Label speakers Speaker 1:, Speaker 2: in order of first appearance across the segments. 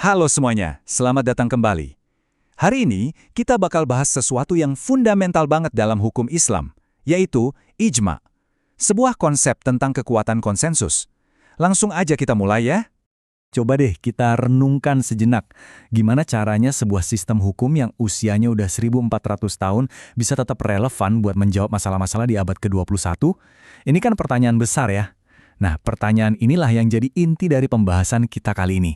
Speaker 1: Halo semuanya, selamat datang kembali. Hari ini kita bakal bahas sesuatu yang fundamental banget dalam hukum Islam, yaitu ijma. Sebuah konsep tentang kekuatan konsensus. Langsung aja kita mulai ya.
Speaker 2: Coba deh kita renungkan sejenak, gimana caranya sebuah sistem hukum yang usianya udah 1400 tahun bisa tetap relevan buat menjawab masalah-masalah di abad ke-21? Ini kan pertanyaan besar ya. Nah, pertanyaan inilah yang jadi inti dari pembahasan kita kali ini.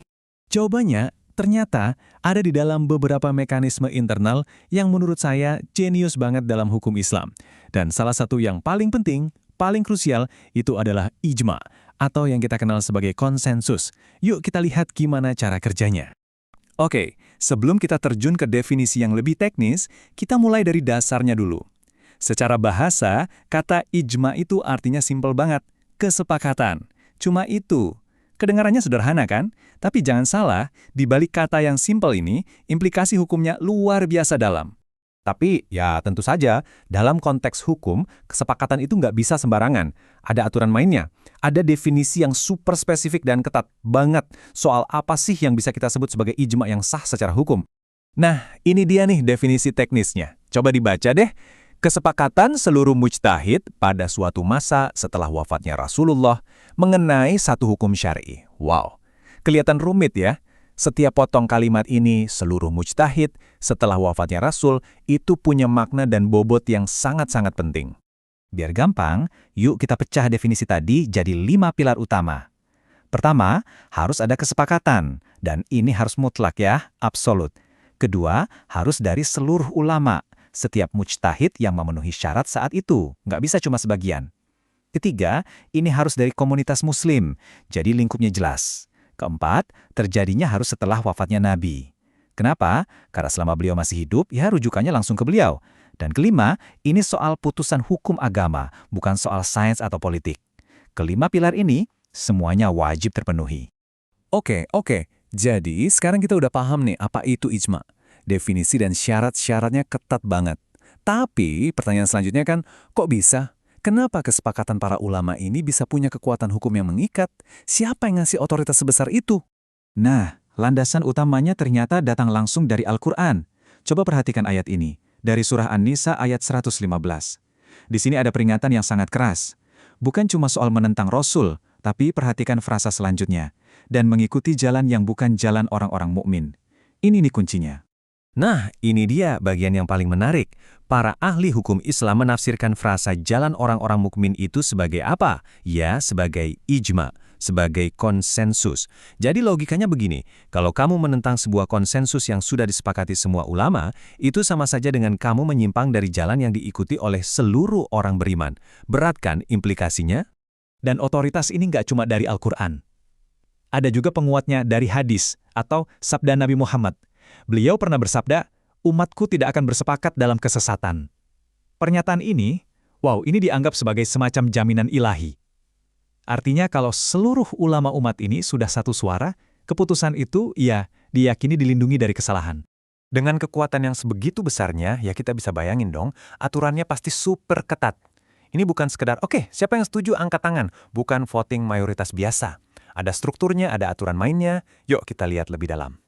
Speaker 2: Jawabannya ternyata ada di dalam beberapa mekanisme internal yang menurut saya jenius banget dalam hukum Islam. Dan salah satu yang paling penting, paling krusial, itu adalah ijma, atau yang kita kenal sebagai konsensus. Yuk kita lihat gimana cara kerjanya.
Speaker 1: Oke, sebelum kita terjun ke definisi yang lebih teknis, kita mulai dari dasarnya dulu. Secara bahasa, kata ijma itu artinya simpel banget, kesepakatan. Cuma itu. Kedengarannya sederhana kan? Tapi jangan salah, di balik kata yang simpel ini, implikasi hukumnya luar biasa dalam.
Speaker 3: Tapi ya tentu saja, dalam konteks hukum, kesepakatan itu nggak bisa sembarangan. Ada aturan mainnya. Ada definisi yang super spesifik dan ketat banget soal apa sih yang bisa kita sebut sebagai ijma yang sah secara hukum.
Speaker 1: Nah, ini dia nih definisi teknisnya. Coba dibaca deh. Kesepakatan seluruh mujtahid pada suatu masa setelah wafatnya Rasulullah mengenai satu hukum syar'i. Wow, kelihatan rumit ya. Setiap potong kalimat ini, seluruh mujtahid setelah wafatnya Rasul, itu punya makna dan bobot yang sangat-sangat penting. Biar gampang, yuk kita pecah definisi tadi jadi 5 pilar utama. Pertama, harus ada kesepakatan, dan ini harus mutlak ya, absolut. Kedua, harus dari seluruh ulama, setiap mujtahid yang memenuhi syarat saat itu, nggak bisa cuma sebagian. Ketiga, ini harus dari komunitas muslim, jadi lingkupnya jelas. Keempat, terjadinya harus setelah wafatnya Nabi. Kenapa? Karena selama beliau masih hidup, ya rujukannya langsung ke beliau. Dan kelima, ini soal putusan hukum agama, bukan soal sains atau politik. Kelima pilar ini, semuanya wajib terpenuhi. Oke. Jadi sekarang kita udah paham nih apa itu ijma. Definisi dan syarat-syaratnya ketat banget. Tapi pertanyaan selanjutnya kan, kok bisa? Kenapa kesepakatan para ulama ini bisa punya kekuatan hukum yang mengikat? Siapa yang ngasih otoritas sebesar itu? Nah, landasan utamanya ternyata datang langsung dari Al-Quran. Coba perhatikan ayat ini, dari surah An-Nisa ayat 115. Di sini ada peringatan yang sangat keras. Bukan cuma soal menentang Rasul, tapi perhatikan frasa selanjutnya. Dan mengikuti jalan yang bukan jalan orang-orang mukmin. Ini nih kuncinya.
Speaker 3: Nah, ini dia bagian yang paling menarik. Para ahli hukum Islam menafsirkan frasa jalan orang-orang mukmin itu sebagai apa? Ya, sebagai ijma, sebagai konsensus. Jadi logikanya begini, kalau kamu menentang sebuah konsensus yang sudah disepakati semua ulama, itu sama saja dengan kamu menyimpang dari jalan yang diikuti oleh seluruh orang beriman. Berat kan implikasinya?
Speaker 1: Dan otoritas ini nggak cuma dari Al-Quran. Ada juga penguatnya dari hadis atau sabda Nabi Muhammad. Beliau pernah bersabda, umatku tidak akan bersepakat dalam kesesatan. Pernyataan ini, ini dianggap sebagai semacam jaminan ilahi. Artinya kalau seluruh ulama umat ini sudah satu suara, keputusan itu, diyakini dilindungi dari kesalahan.
Speaker 3: Dengan kekuatan yang sebegitu besarnya, ya kita bisa bayangin dong, aturannya pasti super ketat. Ini bukan sekedar, siapa yang setuju angkat tangan, bukan voting mayoritas biasa. Ada strukturnya, ada aturan mainnya, yuk kita lihat lebih dalam.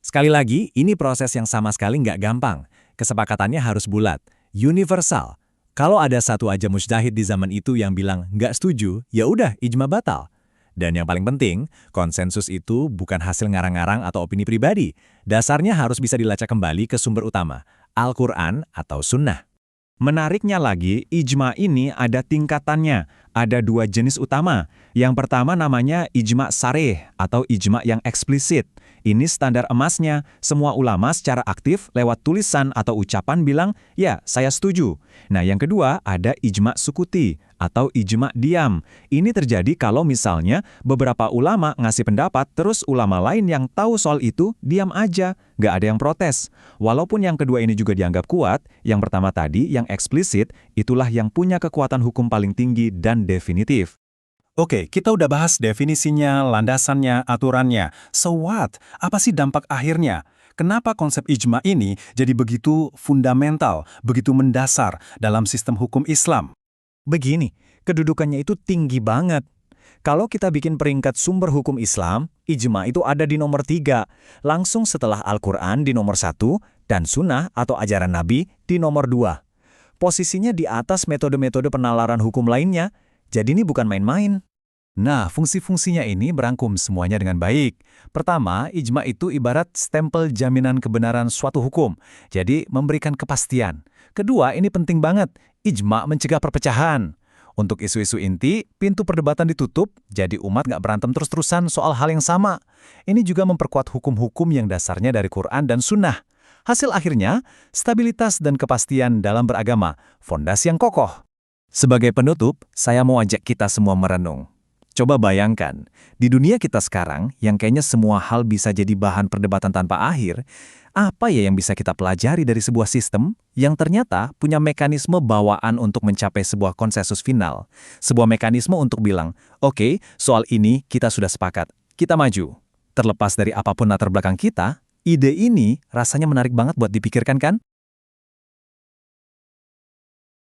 Speaker 1: Sekali lagi, ini proses yang sama sekali nggak gampang. Kesepakatannya harus bulat, universal. Kalau ada satu aja mujtahid di zaman itu yang bilang nggak setuju, ya udah ijma batal. Dan yang paling penting, konsensus itu bukan hasil ngarang-ngarang atau opini pribadi. Dasarnya harus bisa dilacak kembali ke sumber utama, Al-Quran atau Sunnah. Menariknya lagi, ijma ini ada tingkatannya. Ada 2 jenis utama. Yang pertama namanya ijma sarih atau ijma yang eksplisit. Ini standar emasnya, semua ulama secara aktif lewat tulisan atau ucapan bilang, ya saya setuju. Nah yang kedua ada ijma sukuti atau ijma diam. Ini terjadi kalau misalnya beberapa ulama ngasih pendapat terus ulama lain yang tahu soal itu diam aja, nggak ada yang protes. Walaupun yang kedua ini juga dianggap kuat, yang pertama tadi yang eksplisit itulah yang punya kekuatan hukum paling tinggi dan definitif.
Speaker 2: Oke, kita udah bahas definisinya, landasannya, aturannya. So what? Apa sih dampak akhirnya? Kenapa konsep ijma ini jadi begitu fundamental, begitu mendasar dalam sistem hukum Islam?
Speaker 1: Begini, kedudukannya itu tinggi banget.
Speaker 2: Kalau kita bikin peringkat sumber hukum Islam, ijma itu ada di nomor 3, langsung setelah Al-Quran di nomor 1, dan sunnah atau ajaran Nabi di nomor 2. Posisinya di atas metode-metode penalaran hukum lainnya, jadi ini bukan main-main.
Speaker 1: Nah, fungsi-fungsinya ini berangkum semuanya dengan baik. Pertama, ijma itu ibarat stempel jaminan kebenaran suatu hukum, jadi memberikan kepastian. Kedua, ini penting banget, ijma mencegah perpecahan. Untuk isu-isu inti, pintu perdebatan ditutup, jadi umat nggak berantem terus-terusan soal hal yang sama. Ini juga memperkuat hukum-hukum yang dasarnya dari Quran dan Sunnah. Hasil akhirnya, stabilitas dan kepastian dalam beragama, fondasi yang kokoh. Sebagai penutup, saya mau ajak kita semua merenung. Coba bayangkan, di dunia kita sekarang, yang kayaknya semua hal bisa jadi bahan perdebatan tanpa akhir, apa ya yang bisa kita pelajari dari sebuah sistem yang ternyata punya mekanisme bawaan untuk mencapai sebuah konsensus final? Sebuah mekanisme untuk bilang, oke, soal ini kita sudah sepakat, kita maju. Terlepas dari apapun latar belakang kita, ide ini rasanya menarik banget buat dipikirkan kan?